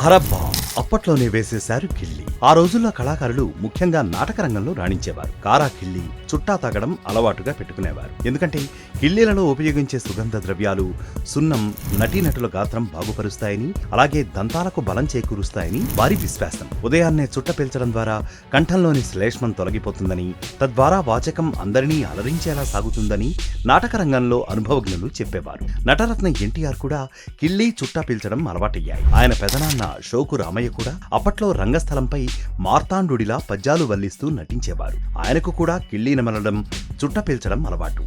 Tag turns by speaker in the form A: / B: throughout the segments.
A: అరబ్బా అప్పట్లోనే వేసేశారు కిళ్ళి. ఆ రోజుల్లో కళాకారులు ముఖ్యంగా నాటక రంగంలో రాణించేవారు. కారా కిళ్ళి, చుట్టా తాగడం అలవాటుగా పెట్టుకునేవారు. ఎందుకంటే కిళ్ళీలలో ఉపయోగించే సుగంధ ద్రవ్యాలు, సున్నం నటీనటుల గాత్రం బాగుపరుస్తాయని, అలాగే దంతాలకు బలం చేకూరుస్తాయని వారి విశ్వాసం. ఉదయాన్నే చుట్ట పీల్చడం ద్వారా కంఠంలోని శ్లేష్మం తొలగిపోతుందని, తద్వారా వాచకం అందరినీ అలరించేలా సాగుతుందని నాటక రంగంలో అనుభవజ్ఞులు చెప్పేవారు. నటరత్న ఎన్టీఆర్ కూడా కిళ్ళి, చుట్టా పీల్చడం అలవాటయ్యాయి. ఆయన పెదనాన్న షోకు రామయ్య కూడా అప్పట్లో రంగస్థలంపై మార్తాండుడిలా పద్యాలు వల్లిస్తూ నటించేవారు. ఆయనకు కూడా కిళ్ళీ నమలడం, చుట్ట పీల్చడం అలవాటు.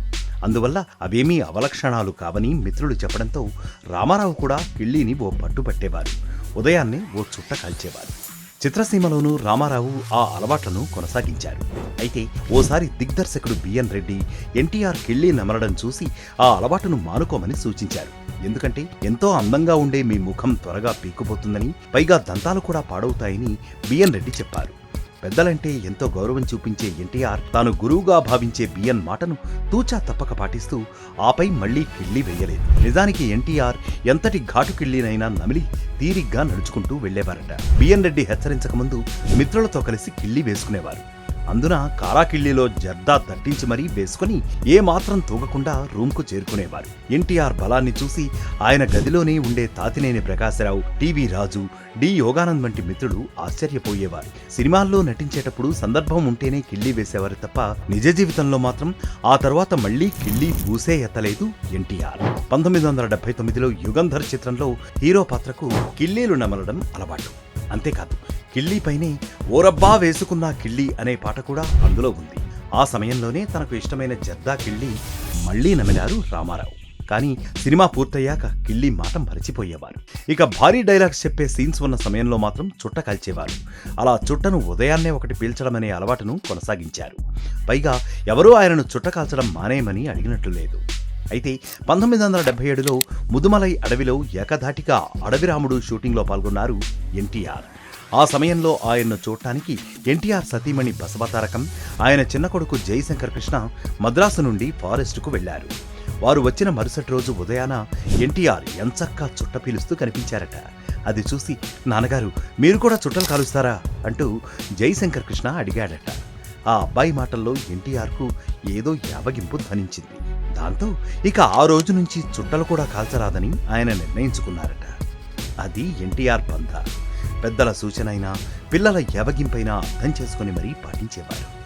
A: అందువల్ల అవేమీ అవలక్షణాలు కావని మిత్రులు చెప్పడంతో రామారావు కూడా కిళ్ళీని ఓ పట్టుపట్టేవారు. ఉదయాన్నే ఓ చుట్ట కాల్చేవారు. చిత్రసీమలోనూ రామారావు ఆ అలవాట్లను కొనసాగించారు. అయితే ఓసారి దిగ్దర్శకుడు బిఎన్ రెడ్డి ఎన్టీఆర్ కిళ్ళీ నమలడం చూసి ఆ అలవాటును మానుకోమని సూచించారు. ఎందుకంటే ఎంతో అందంగా ఉండే మీ ముఖం త్వరగా పీక్కుపోతుందని, పైగా దంతాలు కూడా పాడవుతాయని బిఎన్ రెడ్డి చెప్పారు. పెద్దలంటే ఎంతో గౌరవం చూపించే ఎన్టీఆర్ తాను గురువుగా భావించే బిఎన్ మాటను తూచా తప్పక పాటిస్తూ ఆపై మళ్లీ కిళ్ళీ వెయ్యలేదు. నిజానికి ఎన్టీఆర్ ఎంతటి ఘాటు కిళ్ళీనైనా నమిలి తీరిగ్గా నడుచుకుంటూ వెళ్లేవారట. బిఎన్ రెడ్డి హెచ్చరించకముందు మిత్రులతో కలిసి కిళ్ళీ వేసుకునేవారు. అందున కారాకిళ్ళీలో జర్దా దట్టించి మరీ వేసుకుని ఏమాత్రం తూగకుండా రూమ్కు చేరుకునేవారు. ఎన్టీఆర్ బలాన్ని చూసి ఆయన గదిలోనే ఉండే తాతినేని ప్రకాశరావు, టీవీ రాజు, డి యోగానంద్ వంటి మిత్రులు ఆశ్చర్యపోయేవారు. సినిమాల్లో నటించేటప్పుడు సందర్భం ఉంటేనే కిళ్ళీ వేసేవారు తప్ప నిజ జీవితంలో మాత్రం ఆ తర్వాత మళ్లీ కిళ్ళీ ఊసే ఎత్తలేదు ఎన్టీఆర్. 1979లో యుగంధర్ చిత్రంలో హీరో పాత్రకు కిళ్ళీలు నమలడం అలవాటు. అంతేకాదు కిళ్ళీపైనే ఓరబ్బా వేసుకున్న కిళ్ళీ అనే పాట కూడా అందులో ఉంది. ఆ సమయంలోనే తనకు ఇష్టమైన జర్దా కిళ్ళీ మళ్లీ నమిలారు రామారావు. కానీ సినిమా పూర్తయ్యాక కిళ్ళీ మాట మరచిపోయేవారు. ఇక భారీ డైలాగ్స్ చెప్పే సీన్స్ ఉన్న సమయంలో మాత్రం చుట్ట కాల్చేవారు. అలా చుట్టను ఉదయాన్నే ఒకటి పీల్చడం అనే అలవాటును కొనసాగించారు. పైగా ఎవరూ ఆయనను చుట్ట కాల్చడం మానేయమని అడిగినట్లు లేదు. అయితే 1977లో ముదుమలై అడవిలో ఏకధాటిగా అడవిరాముడు షూటింగ్లో పాల్గొన్నారు ఎన్టీఆర్. ఆ సమయంలో ఆయన్ను చూడటానికి ఎన్టీఆర్ సతీమణి బసవతారకం, ఆయన చిన్న కొడుకు జయశంకర్ కృష్ణ మద్రాసు నుండి ఫారెస్టుకు వెళ్లారు. వారు వచ్చిన మరుసటి రోజు ఉదయాన ఎన్టీఆర్ ఎంచక్కా చుట్ట పీలుస్తూ కనిపించారట. అది చూసి, నాన్నగారు మీరు కూడా చుట్టలు కాలుస్తారా అంటూ జయశంకర్ కృష్ణ అడిగాడట. ఆ అబ్బాయి మాటల్లో ఎన్టీఆర్కు ఏదో యావగింపు ధ్వనించింది. దాంతో ఇక ఆ రోజు నుంచి చుట్టలు కూడా కాల్చరాదని ఆయన నిర్ణయించుకున్నారట. అది ఎన్టీఆర్ పంథా. పెద్దల సూచనైనా, పిల్లల యావగింపైనా అర్థం చేసుకుని మరీ పాటించేవారు.